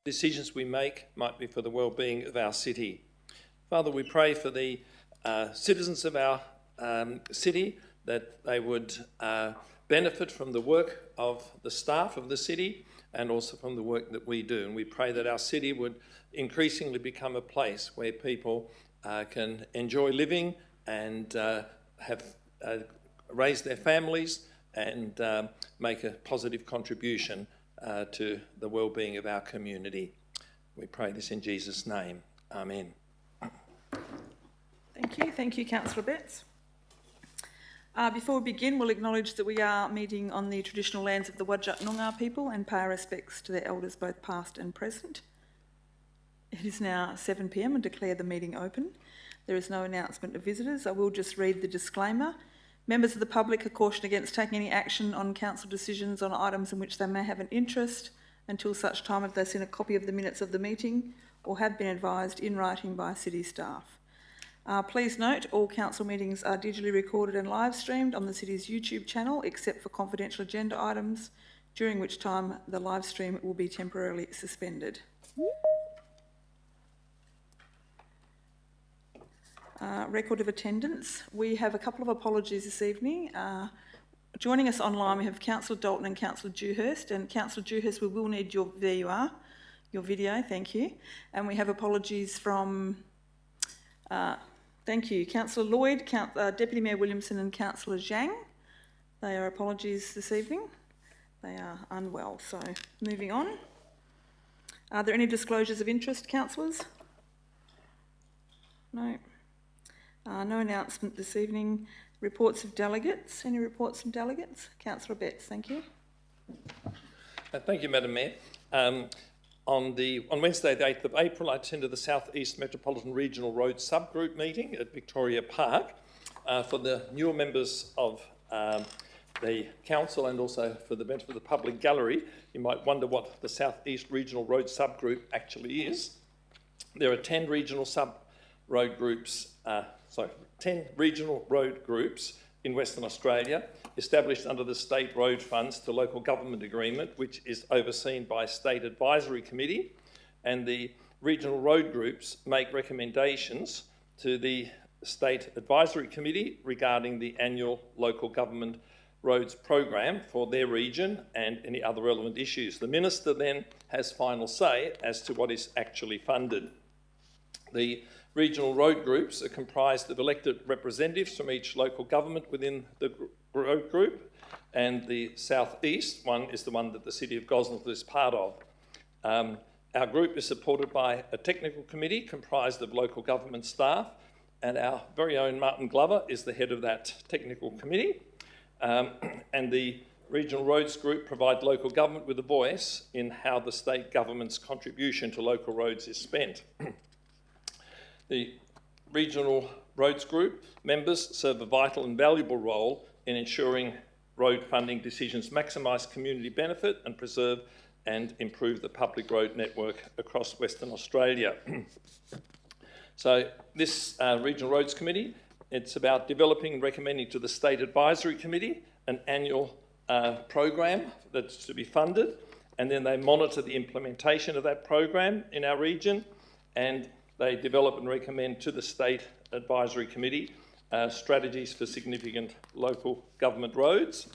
decisions we make might be for the well-being of our city. Father, we pray for the citizens of our city, that they would benefit from the work of the staff of the city and also from the work that we do. And we pray that our city would increasingly become a place where people can enjoy living and raise their families and make a positive contribution to the well-being of our community. We pray this in Jesus' name. Amen. Thank you, Councillor Betts. Before we begin, we'll acknowledge that we are meeting on the traditional lands of the Whadjuk Noongar people and pay our respects to their elders, both past and present. It is now 7 p.m. and declare the meeting open. There is no announcement of visitors. I will just read the disclaimer. Members of the public are cautioned against taking any action on council decisions on items in which they may have an interest until such time as they've seen a copy of the minutes of the meeting or have been advised in writing by city staff. Please note, all council meetings are digitally recorded and live streamed on the city's YouTube channel, except for confidential agenda items, during which time the live stream will be temporarily suspended. Record of attendance. We have a couple of apologies this evening. Joining us online, we have Councillor Dalton and Councillor Dewhurst. And Councillor Dewhurst, we will need your video, thank you. And we have apologies from, thank you, Councillor Lloyd, Deputy Mayor Williamson and Councillor Zhang. They are apologies this evening. They are unwell, so moving on. Are there any disclosures of interest, councillors? No. No announcement this evening. Reports of delegates. Any reports from delegates? Councillor Betts, thank you. Thank you, Madam Mayor. On Wednesday, the 8th of April, I attended the South East Metropolitan Regional Road Subgroup meeting at Victoria Park. For the newer members of the council and also for the benefit of the public gallery, you might wonder what the South East Regional Road Subgroup actually is. There are 10 regional road groups in Western Australia, established under the State Road Funds to Local Government Agreement, which is overseen by State Advisory Committee, and the regional road groups make recommendations to the State Advisory Committee regarding the annual local government roads program for their region and any other relevant issues. The Minister then has final say as to what is actually funded. The regional road groups are comprised of elected representatives from each local government within the road group, and the South East one is the one that the City of Gosnells is part of. Our group is supported by a technical committee comprised of local government staff, and our very own Martin Glover is the head of that technical committee. And the regional roads group provide local government with a voice in how the state government's contribution to local roads is spent. The regional roads group members serve a vital and valuable role in ensuring road funding decisions maximise community benefit and preserve and improve the public road network across Western Australia. So this Regional Roads Committee, it's about developing and recommending to the State Advisory Committee an annual program that's to be funded, and then they monitor the implementation of that program in our region, and they develop and recommend to the State Advisory Committee strategies for significant local government roads,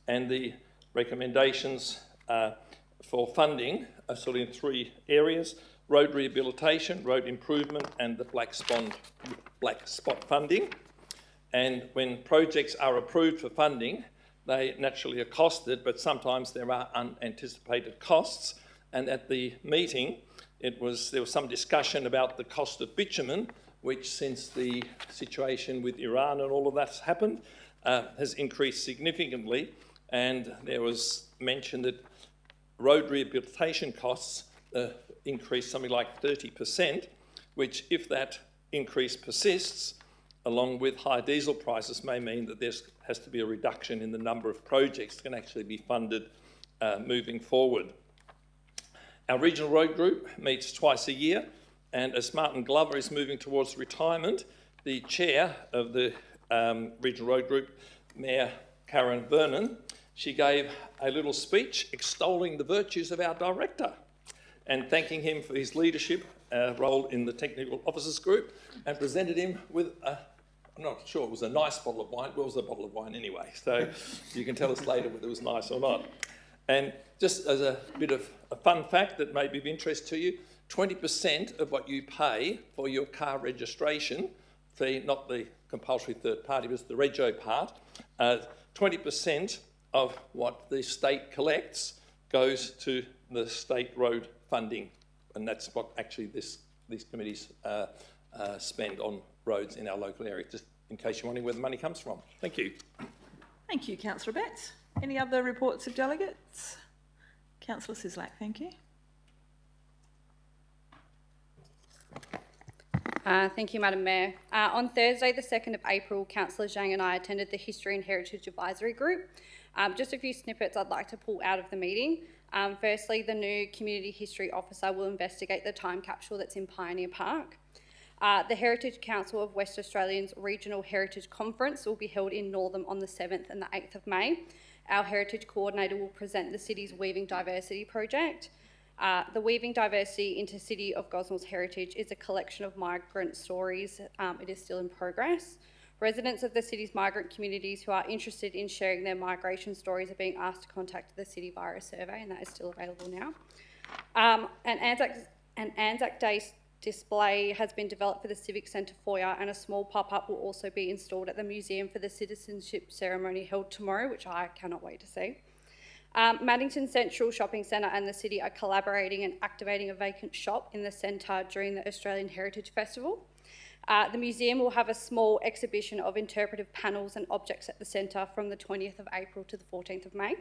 and the recommendations for funding are sort of in 3 areas: road rehabilitation, road improvement, and the black spot funding. And when projects are approved for funding, they naturally are costed, but sometimes there are unanticipated costs. And at the meeting, there was some discussion about the cost of bitumen, which since the situation with Iran and all of that's happened, has increased significantly. And there was mention that road rehabilitation costs increased something like 30%, which, if that increase persists, along with high diesel prices, may mean that there has to be a reduction in the number of projects that can actually be funded moving forward. Our regional road group meets twice a year, and as Martin Glover is moving towards retirement, the chair of the regional road group, Mayor Karen Vernon, she gave a little speech extolling the virtues of our director. and thanking him for his leadership role in the Technical Officers Group, and presented him with I'm not sure it was a nice bottle of wine. Well, it was a bottle of wine anyway, so you can tell us later whether it was nice or not. And just as a bit of a fun fact that may be of interest to you, 20% of what you pay for your car registration fee, not the compulsory third party, but the rego part, 20% of what the state collects goes to the state road funding, and that's what actually these committees spend on roads in our local area, just in case you're wondering where the money comes from. Thank you. Thank you, Councillor Betts. Any other reports of delegates? Councillor Sislak, thank you. Thank you, Madam Mayor. On Thursday, the 2nd of April, Councillor Zhang and I attended the History and Heritage Advisory Group. Just a few snippets I'd like to pull out of the meeting. Firstly, the new Community History Officer will investigate the time capsule that's in Pioneer Park. The Heritage Council of West Australians Regional Heritage Conference will be held in Northam on the 7th and the 8th of May. Our Heritage Coordinator will present the city's Weaving Diversity project. The Weaving Diversity into City of Gosnells Heritage is a collection of migrant stories. It is still in progress. Residents of the city's migrant communities who are interested in sharing their migration stories are being asked to contact the city via a survey, and that is still available now. An Anzac Day display has been developed for the Civic Centre foyer, and a small pop-up will also be installed at the museum for the citizenship ceremony held tomorrow, which I cannot wait to see. Maddington Central Shopping Centre and the city are collaborating and activating a vacant shop in the centre during the Australian Heritage Festival. The museum will have a small exhibition of interpretive panels and objects at the centre from the 20th of April to the 14th of May.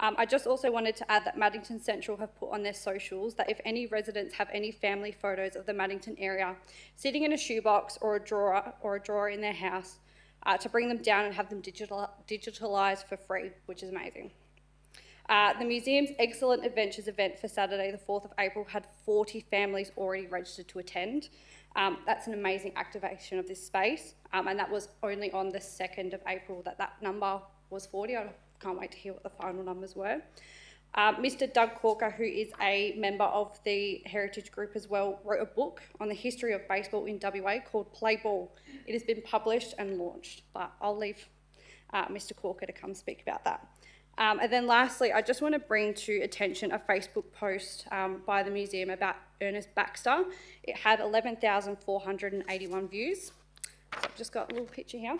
I just also wanted to add that Maddington Central have put on their socials that if any residents have any family photos of the Maddington area sitting in a shoebox or a drawer in their house, to bring them down and have them digitalised for free, which is amazing. The museum's Excellent Adventures event for Saturday the 4th of April had 40 families already registered to attend. That's an amazing activation of this space, and that was only on the 2nd of April that number was 40. I can't wait to hear what the final numbers were. Mr. Doug Corker, who is a member of the Heritage Group as well, wrote a book on the history of baseball in WA called Play Ball. It has been published and launched, but I'll leave Mr. Corker to come speak about that. And then lastly, I just want to bring to attention a Facebook post by the museum about Ernest Baxter. It had 11,481 views. So I've just got a little picture here.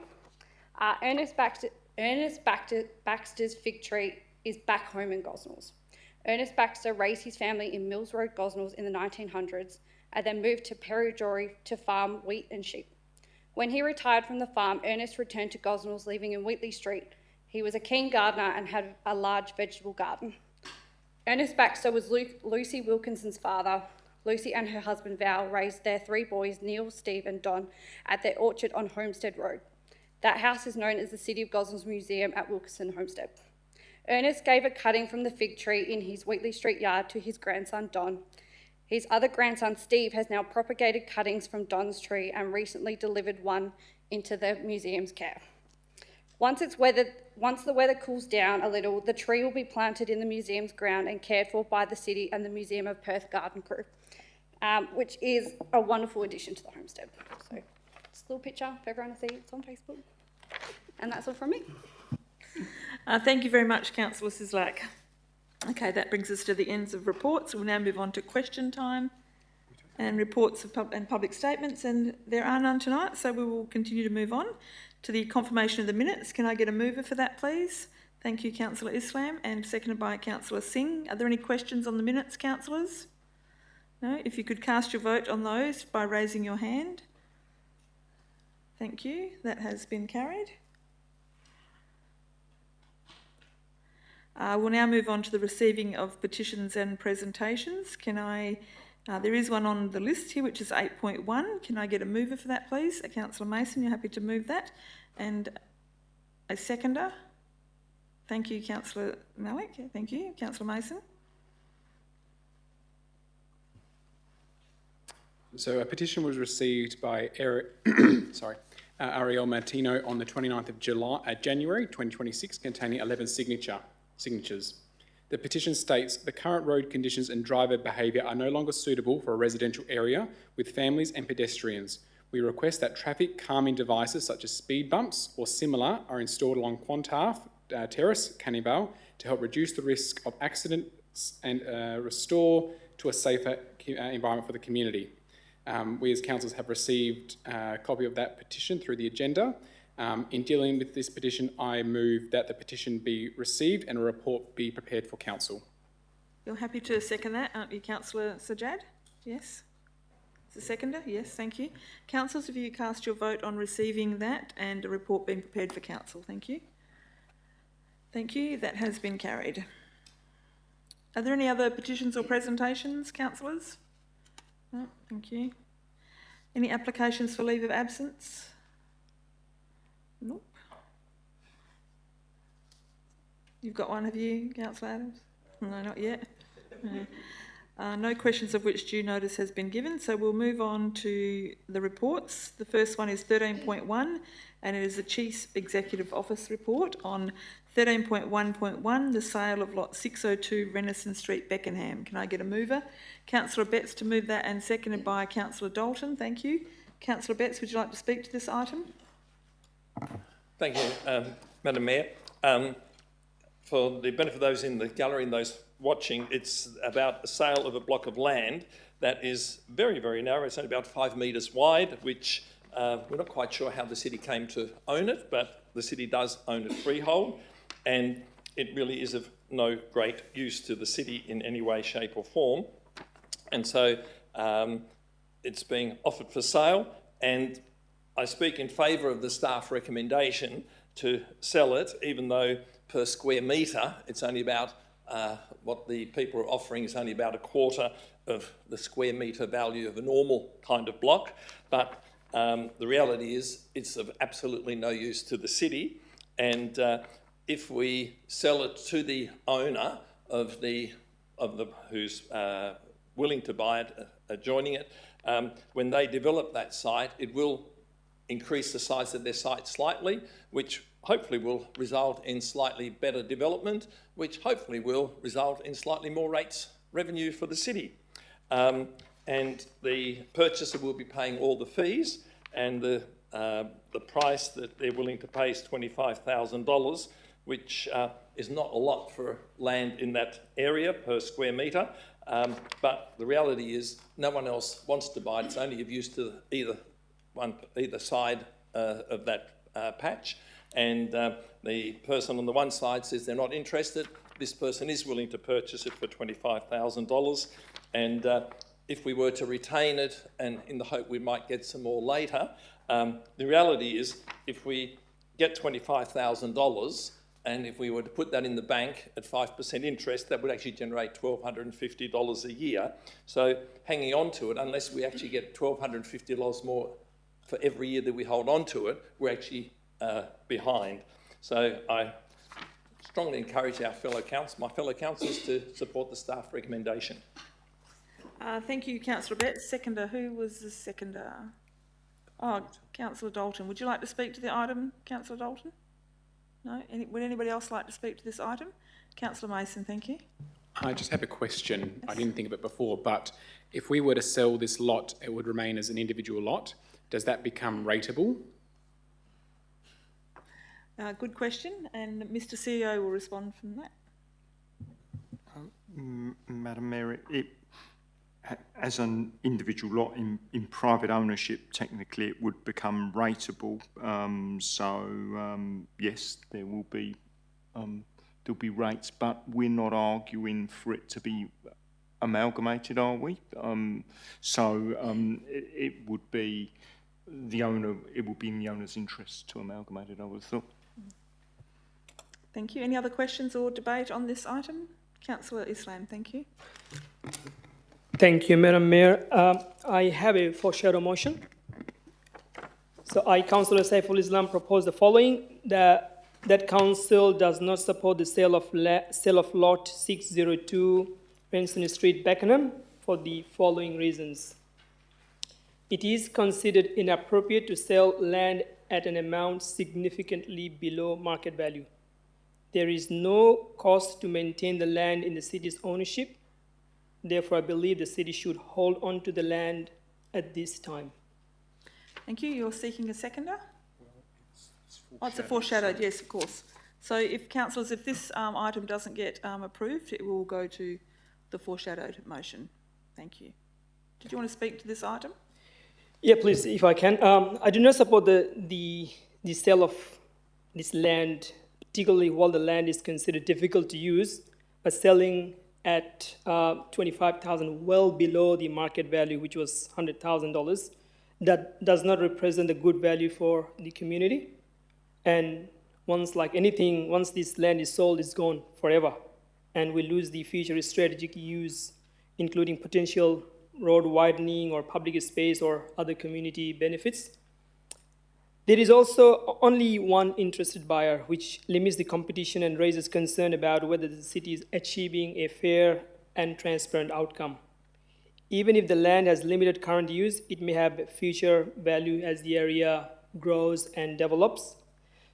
Ernest Baxter's fig tree is back home in Gosnells. Ernest Baxter raised his family in Mills Road, Gosnells in the 1900s and then moved to Perrydjory to farm wheat and sheep. When he retired from the farm, Ernest returned to Gosnells, living in Wheatley Street. He was a keen gardener and had a large vegetable garden. Ernest Baxter was Lucy Wilkinson's father. Lucy and her husband Val raised their 3 boys, Neil, Steve and Don, at their orchard on Homestead Road. That house is known as the City of Gosnells Museum at Wilkinson Homestead. Ernest gave a cutting from the fig tree in his Wheatley Street yard to his grandson Don. His other grandson Steve has now propagated cuttings from Don's tree and recently delivered one into the museum's care. Once the weather cools down a little, the tree will be planted in the museum's ground and cared for by the city and the Museum of Perth Garden Crew, which is a wonderful addition to the homestead. So, just a little picture for everyone to see. It's on Facebook. And that's all from me. Thank you very much, Councillor Sislak. Okay, that brings us to the ends of reports. We'll now move on to question time and reports and public statements, and there are none tonight, so we will continue to move on to the confirmation of the minutes. Can I get a mover for that, please? Thank you, Councillor Islam, and seconded by Councillor Singh. Are there any questions on the minutes, councillors? No? If you could cast your vote on those by raising your hand. Thank you. That has been carried. We'll now move on to the receiving of petitions and presentations. There is one on the list here, which is 8.1. Can I get a mover for that, please? Councillor Mason, you're happy to move that. And a seconder? Thank you, Councillor Malik. Thank you. Councillor Mason. So a petition was received by Ariel Martino on the 29th of January 2026, containing 11 signatures. The petition states the current road conditions and driver behaviour are no longer suitable for a residential area with families and pedestrians. We request that traffic calming devices such as speed bumps or similar are installed along Clontarf, Terrace, Vale to help reduce the risk of accidents and restore to a safer environment for the community. We as councillors have received a copy of that petition through the agenda. In dealing with this petition, I move that the petition be received and a report be prepared for council. You're happy to second that, aren't you, Councillor Sajad? Yes? The seconder? Yes, thank you. Councillors, have you cast your vote on receiving that and a report being prepared for council? Thank you. Thank you. That has been carried. Are there any other petitions or presentations, councillors? No, thank you. Any applications for leave of absence? Nope. You've got one, have you, Councillor Adams? No, not yet. No. No questions of which due notice has been given, so we'll move on to the reports. The first one is 13.1, and it is the Chief Executive Office report on 13.1.1, the sale of lot 602 Rennison Street, Beckenham. Can I get a mover? Councillor Betts to move that, and seconded by Councillor Dalton. Thank you. Councillor Betts, would you like to speak to this item? Thank you, Madam Mayor. For the benefit of those in the gallery and those watching, it's about a sale of a block of land that is very, very narrow. It's only about 5 metres wide, which we're not quite sure how the city came to own it, but the city does own it freehold, and it really is of no great use to the city in any way, shape or form. And so it's being offered for sale, and I speak in favour of the staff recommendation to sell it, even though per square metre it's only about, what the people are offering is only about a quarter of the square metre value of a normal kind of block. But the reality is it's of absolutely no use to the city, and if we sell it to the owner of the who's willing to buy it, adjoining it, when they develop that site, it will increase the size of their site slightly, which hopefully will result in slightly better development, which hopefully will result in slightly more rates revenue for the city. And the purchaser will be paying all the fees, and the price that they're willing to pay is $25,000, which is not a lot for land in that area per square metre. But the reality is no one else wants to buy it. It's only of use to either side of that patch, and the person on the one side says they're not interested. This person is willing to purchase it for $25,000, and if we were to retain it, and in the hope we might get some more later, the reality is if we get $25,000 and if we were to put that in the bank at 5% interest, that would actually generate $1,250 a year. So hanging on to it, unless we actually get $1,250 more for every year that we hold on to it, we're actually behind. So I strongly encourage my fellow councillors to support the staff recommendation. Thank you, Councillor Betts. Seconder, who was the seconder? Oh, Councillor Dalton. Would you like to speak to the item, Councillor Dalton? No? Would anybody else like to speak to this item? Councillor Mason, thank you. I just have a question. Yes. I didn't think of it before, but if we were to sell this lot, it would remain as an individual lot. Does that become rateable? Good question, and Mr CEO will respond from that. Madam Mayor, as an individual lot in private ownership, technically it would become rateable. Yes, there will be there'll be rates, but we're not arguing for it to be amalgamated, are we? It would be the owner. It would be in the owner's interest to amalgamate it, I would have thought. Thank you. Any other questions or debate on this item? Councillor Islam, thank you. Thank you, Madam Mayor. I have a foreshadow motion. So I, Councillor Saiful Islam, propose the following: that Council does not support the sale of lot 602 Rennison Street, Beckenham, for the following reasons. It is considered inappropriate to sell land at an amount significantly below market value. There is no cost to maintain the land in the city's ownership. Therefore, I believe the city should hold on to the land at this time. Thank you. You're seeking a seconder? It's a foreshadowed, yes, of course. So if councillors, if this item doesn't get approved, it will go to the foreshadowed motion. Thank you. Did you want to speak to this item? Yeah, please, if I can. I do not support the sale of this land, particularly while the land is considered difficult to use, but selling at $25,000, well below the market value, which was $100,000. That does not represent a good value for the community. And once, like anything, once this land is sold, it's gone forever. And we lose the future strategic use, including potential road widening or public space or other community benefits. There is also only one interested buyer, which limits the competition and raises concern about whether the city is achieving a fair and transparent outcome. Even if the land has limited current use, it may have future value as the area grows and develops.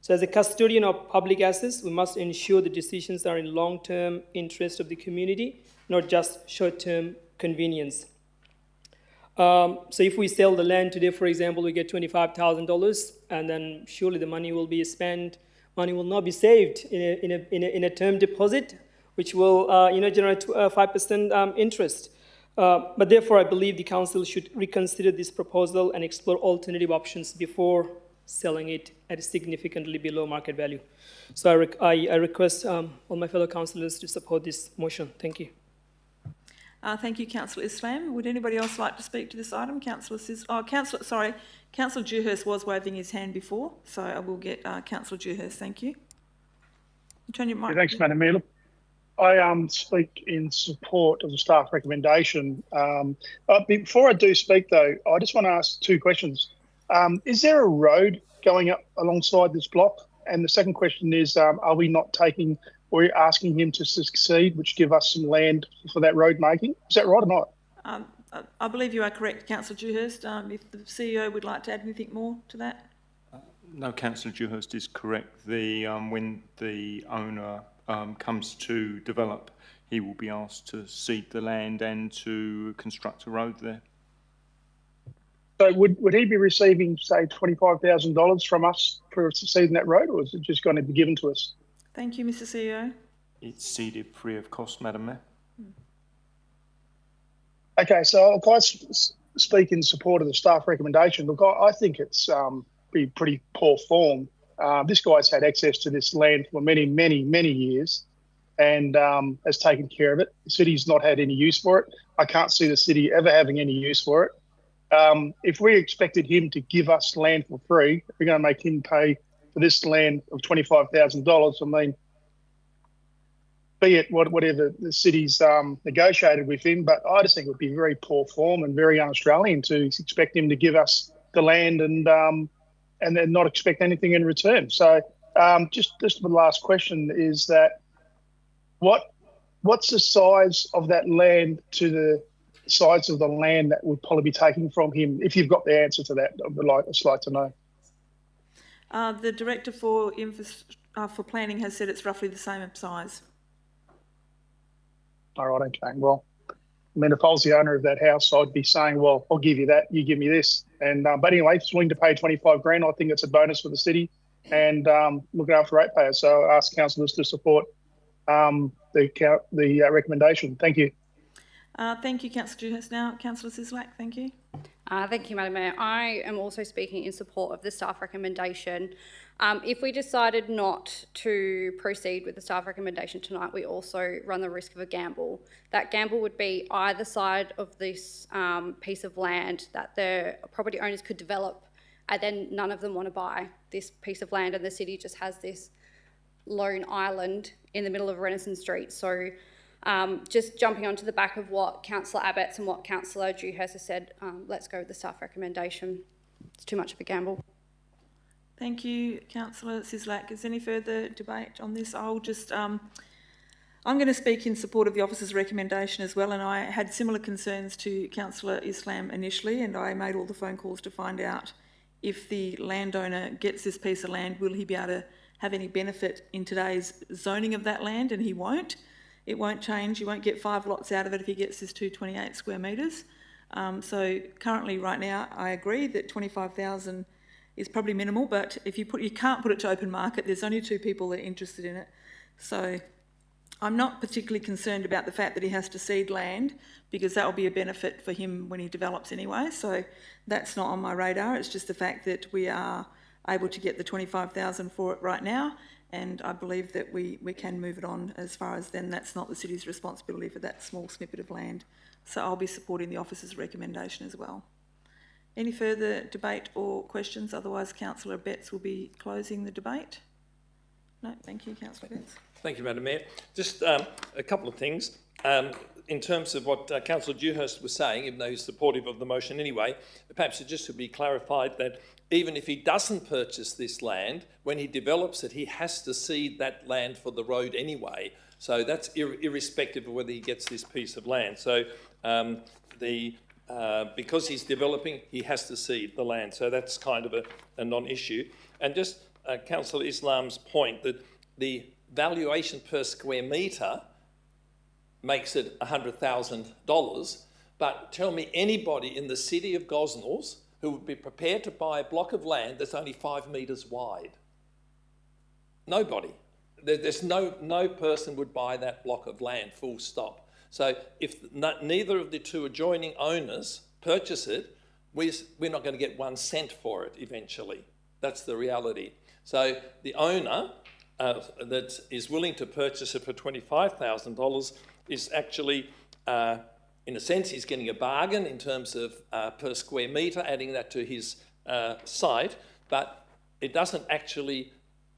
So as a custodian of public assets, we must ensure the decisions are in long-term interest of the community, not just short-term convenience. So if we sell the land today, for example, we get $25,000, and then surely the money will be spent. Money will not be saved in a term deposit, which will generate 5% interest. But therefore, I believe the council should reconsider this proposal and explore alternative options before selling it at significantly below market value. So I request all my fellow councillors to support this motion. Thank you. Thank you, Councillor Islam. Would anybody else like to speak to this item? Councillor Dewhurst was waving his hand before, so I will get Councillor Dewhurst. Thank you. Turn your mic. Yeah, thanks, Madam Mayor. I speak in support of the staff recommendation. Before I do speak, though, I just want to ask two questions. Is there a road going up alongside this block? And the second question is, are we not taking or asking him to succeed, which give us some land for that road making? Is that right or not? I believe you are correct, Councillor Dewhurst. If the CEO would like to add anything more to that? No, Councillor Dewhurst is correct. When the owner comes to develop, he will be asked to cede the land and to construct a road there. So would he be receiving, say, $25,000 from us for ceding that road, or is it just going to be given to us? Thank you, Mr. CEO. It's ceded free of cost, Madam Mayor. Okay, so I'll speak in support of the staff recommendation. Look, I think it's be pretty poor form. This guy's had access to this land for many, many, many years and has taken care of it. The city's not had any use for it. I can't see the city ever having any use for it. If we expected him to give us land for free, if we're going to make him pay for this land of $25,000, I mean, be it whatever the city's negotiated with him, but I just think it would be very poor form and very un-Australian to expect him to give us the land and then not expect anything in return. So just the last question is that what's the size of that land to the size of the land that would probably be taken from him? If you've got the answer to that, I'd just like to know. The Director for Planning has said it's roughly the same size. All right, okay. Well, I mean, if I was the owner of that house, I'd be saying, well, I'll give you that, you give me this. And but anyway, if it's willing to pay $25,000, I think it's a bonus for the city and looking after ratepayers. So I ask councillors to support the recommendation. Thank you. Thank you, Councillor Dewhurst. Now, Councillor Sislak, thank you. Thank you, Madam Mayor. I am also speaking in support of the staff recommendation. If we decided not to proceed with the staff recommendation tonight, we also run the risk of a gamble. That gamble would be either side of this piece of land that the property owners could develop, and then none of them want to buy this piece of land, and the city just has this lone island in the middle of Rennison Street. So just jumping onto the back of what Councillor Abbott's and what Councillor Dewhurst has said, let's go with the staff recommendation. It's too much of a gamble. Thank you, Councillor Sislak. Is there any further debate on this? I'll just, I'm going to speak in support of the officer's recommendation as well, and I had similar concerns to Councillor Islam initially, and I made all the phone calls to find out if the landowner gets this piece of land, will he be able to have any benefit in today's zoning of that land, and he won't. It won't change. You won't get 5 lots out of it if he gets his 228 square metres. So currently, right now, I agree that 25,000 is probably minimal, but if you can't put it to open market, there's only 2 people that are interested in it. So I'm not particularly concerned about the fact that he has to cede land, because that will be a benefit for him when he develops anyway. So that's not on my radar. It's just the fact that we are able to get the 25,000 for it right now, and I believe that we can move it on. As far as then, that's not the city's responsibility for that small snippet of land. So I'll be supporting the officer's recommendation as well. Any further debate or questions? Otherwise, Councillor Betts will be closing the debate. No, thank you, Councillor Betts. Thank you, Madam Mayor. Just a couple of things. In terms of what Councillor Dewhurst was saying, even though he's supportive of the motion anyway, perhaps it just should be clarified that even if he doesn't purchase this land, when he develops it, he has to cede that land for the road anyway. So that's irrespective of whether he gets this piece of land. So because he's developing, he has to cede the land. So that's kind of a non-issue. And just Councillor Islam's point that the valuation per square metre makes it $100,000, but tell me anybody in the city of Gosnells who would be prepared to buy a block of land that's only 5 metres wide. Nobody. There's no person would buy that block of land, full stop. So if neither of the 2 adjoining owners purchase it, we're not going to get 1 cent for it eventually. That's the reality. So the owner that is willing to purchase it for $25,000 is actually, in a sense, he's getting a bargain in terms of per square metre, adding that to his site, but it doesn't actually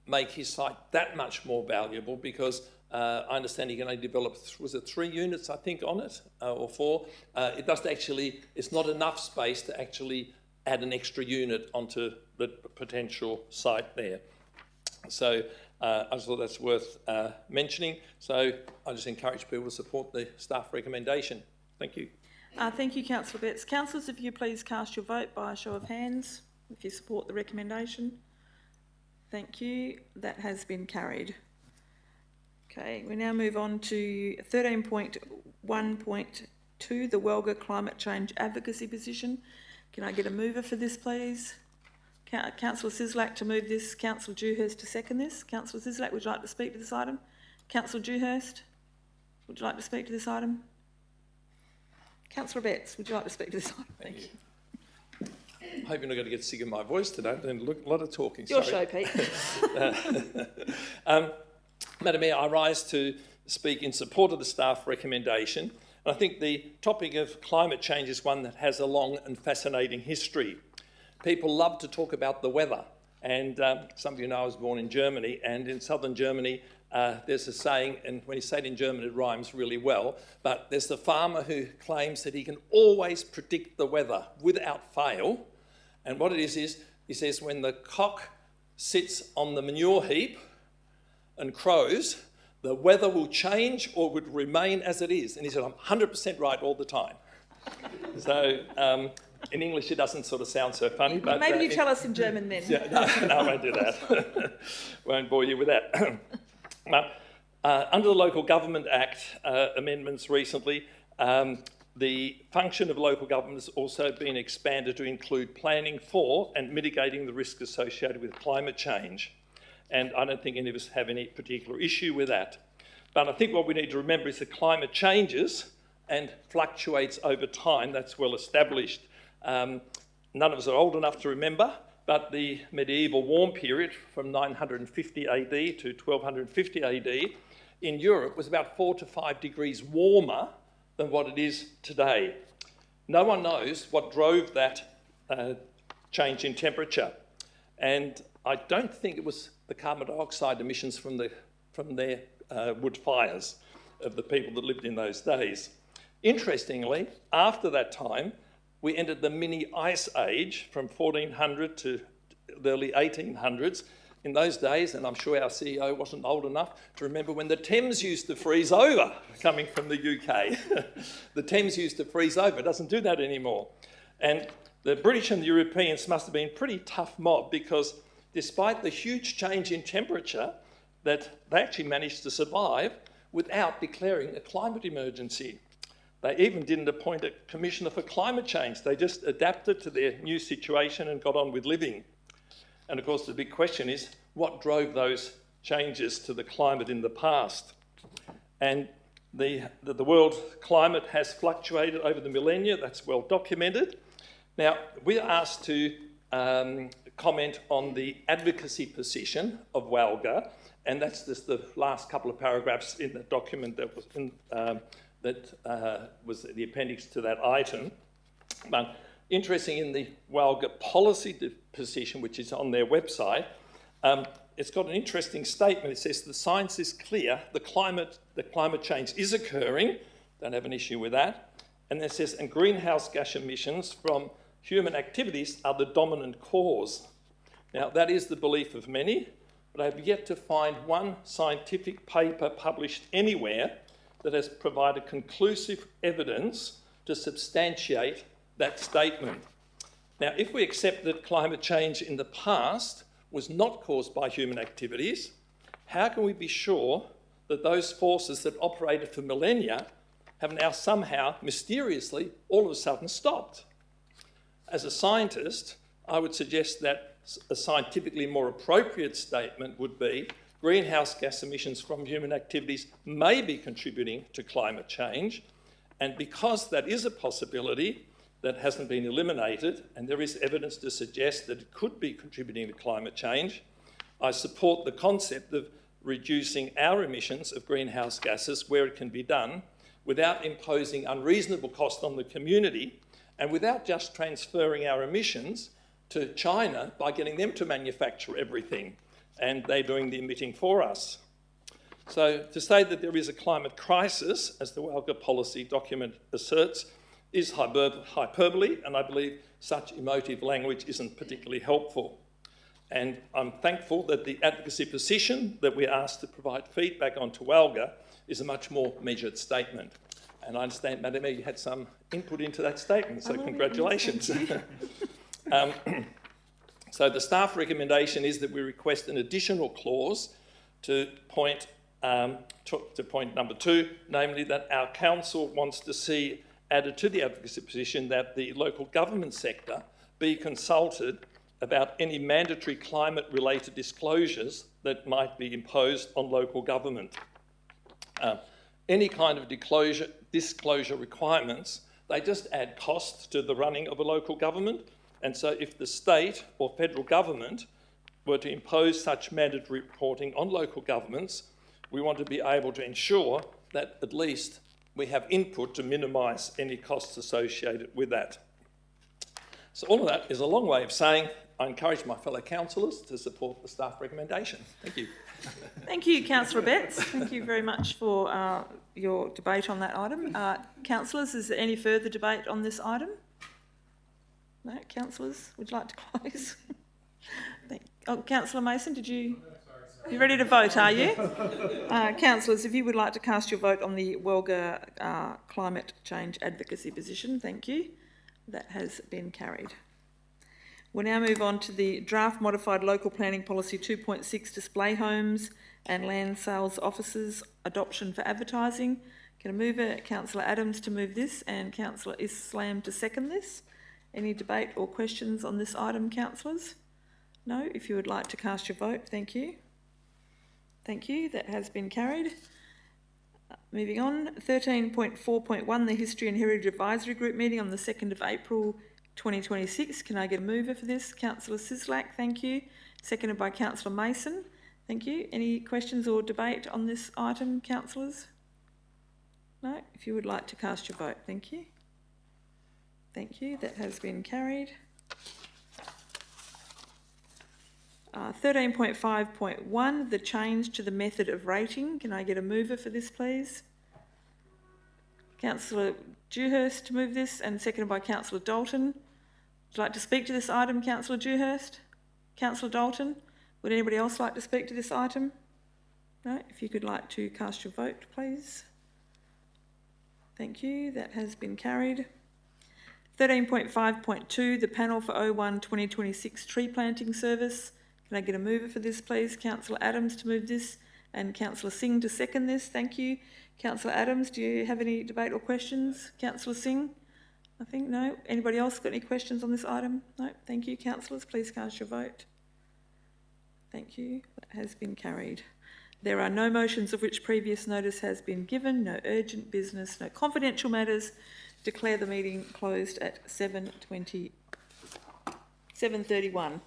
make his site that much more valuable, because I understand he can only develop, was it 3 units, I think, on it, or 4. It doesn't actually, it's not enough space to actually add an extra unit onto the potential site there. So I just thought that's worth mentioning. So I just encourage people to support the staff recommendation. Thank you. Thank you, Councillor Betts. Councillors, if you please cast your vote by a show of hands if you support the recommendation. Thank you. That has been carried. Okay, we now move on to 13.1.2, the WALGA Climate Change Advocacy Petition. Can I get a mover for this, please? Councillor Sislak to move this, Councillor Dewhurst to second this. Councillor Sislak, would you like to speak to this item? Councillor Dewhurst, would you like to speak to this item? Councillor Betts, would you like to speak to this item? Thank you. I hope you're not going to get sick of my voice today. Then look, a lot of talking. Your sorry. show, Pete. Madam Mayor, I rise to speak in support of the staff recommendation. And I think the topic of climate change is one that has a long and fascinating history. People love to talk about the weather. And some of you know I was born in Germany, and in southern Germany, there's a saying, and when you say it in German, it rhymes really well, but there's the farmer who claims that he can always predict the weather without fail. And what it is he says, when the cock sits on the manure heap and crows, the weather will change or would remain as it is. And he said, I'm 100% right all the time. So in English, it doesn't sort of sound so funny. But maybe you tell us in German then. Yeah, no, I won't do that. Won't bore you with that. Under the Local Government Act amendments recently, the function of local government has also been expanded to include planning for and mitigating the risk associated with climate change. And I don't think any of us have any particular issue with that. But I think what we need to remember is that climate changes and fluctuates over time. That's well established. None of us are old enough to remember, but the medieval warm period from 950 AD to 1250 AD in Europe was about 4 to 5 degrees warmer than what it is today. No one knows what drove that change in temperature. And I don't think it was the carbon dioxide emissions from their wood fires of the people that lived in those days. Interestingly, after that time, we entered the mini ice age from 1400 to the early 1800s. In those days, and I'm sure our CEO wasn't old enough to remember when the Thames used to freeze over, coming from the UK. The Thames used to freeze over, it doesn't do that anymore. And the British and the Europeans must have been a pretty tough mob, because despite the huge change in temperature, that they actually managed to survive without declaring a climate emergency. They even didn't appoint a commissioner for climate change. They just adapted to their new situation and got on with living. And of course, the big question is, what drove those changes to the climate in the past? And the world climate has fluctuated over the millennia. That's well documented. Now, we're asked to comment on the advocacy position of WALGA, and that's just the last couple of paragraphs in the document that was was the appendix to that item. But interesting, in the WALGA policy position, which is on their website, it's got an interesting statement. It says the science is clear, the climate change is occurring, don't have an issue with that. And then it says, and greenhouse gas emissions from human activities are the dominant cause. Now, that is the belief of many, but I have yet to find one scientific paper published anywhere that has provided conclusive evidence to substantiate that statement. Now, if we accept that climate change in the past was not caused by human activities, how can we be sure that those forces that operated for millennia have now somehow, mysteriously, all of a sudden stopped? As a scientist, I would suggest that a scientifically more appropriate statement would be greenhouse gas emissions from human activities may be contributing to climate change, and because that is a possibility that hasn't been eliminated, and there is evidence to suggest that it could be contributing to climate change, I support the concept of reducing our emissions of greenhouse gases where it can be done without imposing unreasonable cost on the community and without just transferring our emissions to China by getting them to manufacture everything, and they're doing the emitting for us. So to say that there is a climate crisis, as the WALGA policy document asserts, is hyperbole, and I believe such emotive language isn't particularly helpful. And I'm thankful that the advocacy position that we're asked to provide feedback on to WALGA is a much more measured statement. And I understand, Madam Mayor, you had some input into that statement, so congratulations. So the staff recommendation is that we request an additional clause to point number 2, namely that our council wants to see added to the advocacy position that the local government sector be consulted about any mandatory climate-related disclosures that might be imposed on local government. Any kind of disclosure requirements, they just add cost to the running of a local government. And so if the state or federal government were to impose such mandatory reporting on local governments, we want to be able to ensure that at least we have input to minimise any costs associated with that. So all of that is a long way of saying I encourage my fellow councillors to support the staff recommendation. Thank you. Thank you, Councillor Betts. Thank you very much for your debate on that item. Councillors, is there any further debate on this item? No, councillors, would you like to close? Councillor Mason, you're ready to vote, are you? Councillors, if you would like to cast your vote on the WALGA climate change advocacy position, thank you. That has been carried. We'll now move on to the draft modified local planning policy 2.6 display homes and land sales offices adoption for advertising. Can I move Councillor Adams to move this and Councillor Islam to second this? Any debate or questions on this item, councillors? No? If you would like to cast your vote, thank you. Thank you, that has been carried. Moving on, 13.4.1, the History and Heritage Advisory Group meeting on the 2nd of April 2026. Can I get a mover for this? Councillor Sislak, thank you. Seconded by Councillor Mason, thank you. Any questions or debate on this item, councillors? No? If you would like to cast your vote, thank you. Thank you, that has been carried. 13.5.1, the change to the method of rating. Can I get a mover for this, please? Councillor Dewhurst to move this and seconded by Councillor Dalton. Would you like to speak to this item, Councillor Dewhurst? Councillor Dalton? Would anybody else like to speak to this item? No? If you could like to cast your vote, please. Thank you, that has been carried. 13.5.2, the panel for 01-2026 tree planting service. Can I get a mover for this, please? Councillor Adams to move this and Councillor Singh to second this. Thank you. Councillor Adams, do you have any debate or questions? Councillor Singh? I think no. Anybody else got any questions on this item? No. Thank you. Councillors, please cast your vote. Thank you. That has been carried. There are no motions of which previous notice has been given, no urgent business, no confidential matters. Declare the meeting closed at 7:31.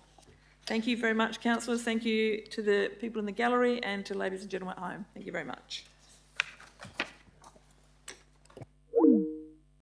Thank you very much, councillors. Thank you to the people in the gallery and to ladies and gentlemen at home. Thank you very much.